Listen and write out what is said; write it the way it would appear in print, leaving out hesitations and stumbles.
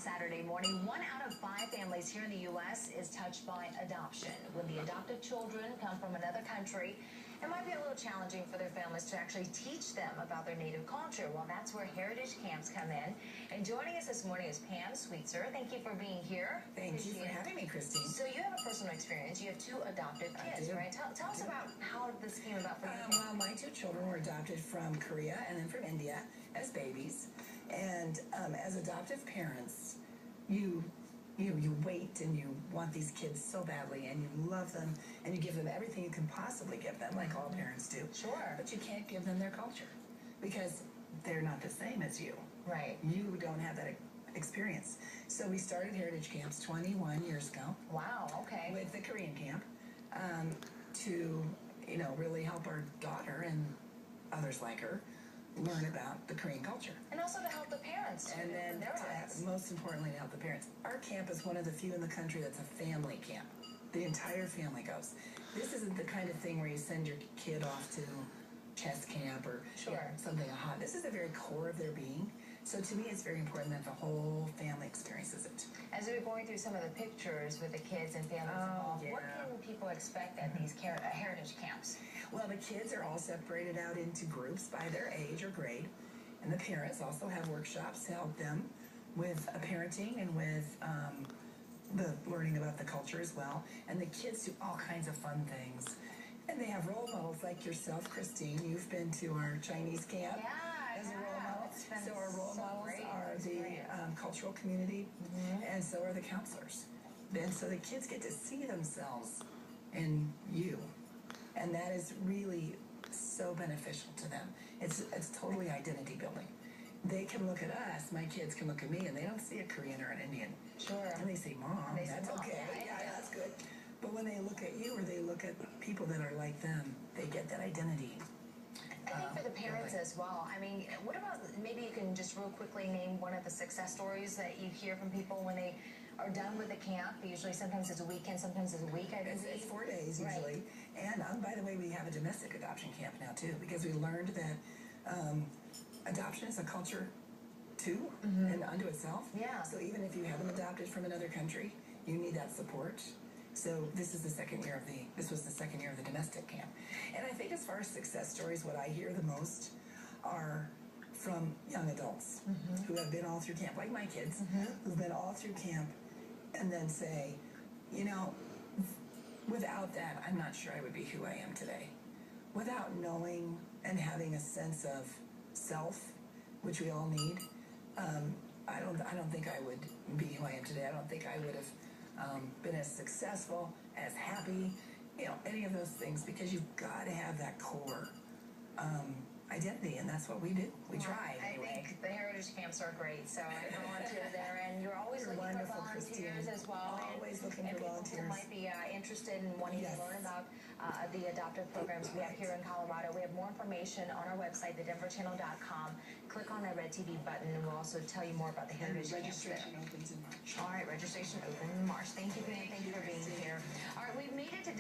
Saturday morning. 1 out of 5 families here in the U.S. is touched by adoption. When the adopted children come from another country, it might be a little challenging for their families to actually teach them about their native culture. Well, that's where heritage camps come in. And joining us this morning is Pam Sweetser. Thank you for being here. Thank you for having me, Christine. So you have a personal experience. You have 2 adopted kids, right? Tell us about how this came about for you. Well, my 2 children were adopted from Korea and then from India as babies. And as adoptive parents, you wait and you want these kids so badly and you love them and you give them everything you can possibly give them, like all parents do. Sure. But you can't give them their culture because they're not the same as you. Right. You don't have that experience. So we started heritage camps 21 years ago. Wow, okay. With the Korean camp to, really help our daughter and others like her learn about the Korean culture. And also to help the parents. And then, most importantly, to help the parents. Our camp is one of the few in the country that's a family camp. The entire family goes. This isn't the kind of thing where you send your kid off to chess camp or something hot. This is the very core of their being. So to me, it's very important that the whole family experiences it. As we were going through some of the pictures with the kids and families involved, what can people expect at these heritage camps? Well, the kids are all separated out into groups by their age or grade, and the parents also have workshops to help them with parenting and with the learning about the culture as well. And the kids do all kinds of fun things. And they have role models like yourself, Christine. You've been to our Chinese camp as a role model. So our role models are the cultural community, and so are the counselors. And so the kids get to see themselves in you. And that is really so beneficial to them. It's totally identity building. They can look at us, my kids can look at me, and they don't see a Korean or an Indian. Sure. And they say, Mom, that's okay. Yeah, that's good. But when they look at you or they look at people that are like them, they get that identity. I think for the parents as well. I mean, what about, maybe you can just real quickly name one of the success stories that you hear from people when they are done with the camp. Usually sometimes it's a weekend, sometimes it's a week, I believe. It's 4 days usually. Right. And by the way, we have a domestic adoption camp now too, because we learned that adoption is a culture too, and unto itself. Yeah. So even if you have them adopted from another country, you need that support. So this was the second year of the domestic camp. And I think as far as success stories, what I hear the most are from young adults who have been all through camp, like my kids, who've been all through camp and then say, without that, I'm not sure I would be who I am today. Without knowing and having a sense of self, which we all need, I don't think I would be who I am today. I don't think I would have been as successful, as happy, any of those things, because you've got to have that core identity, and that's what we do. We try anyway. I think the heritage camps are great, so I volunteer there, and you're always looking for volunteers as well. Always looking for volunteers. People might be interested in wanting to learn about the adoptive programs we have here in Colorado. We have more information on our website, thedenverchannel.com. Click on that red TV button, and we'll also tell you more about the heritage camps there. Registration opens in March. All right, registration opens in March. Thank you, Ben. Thank you for being here. All right, we've made it to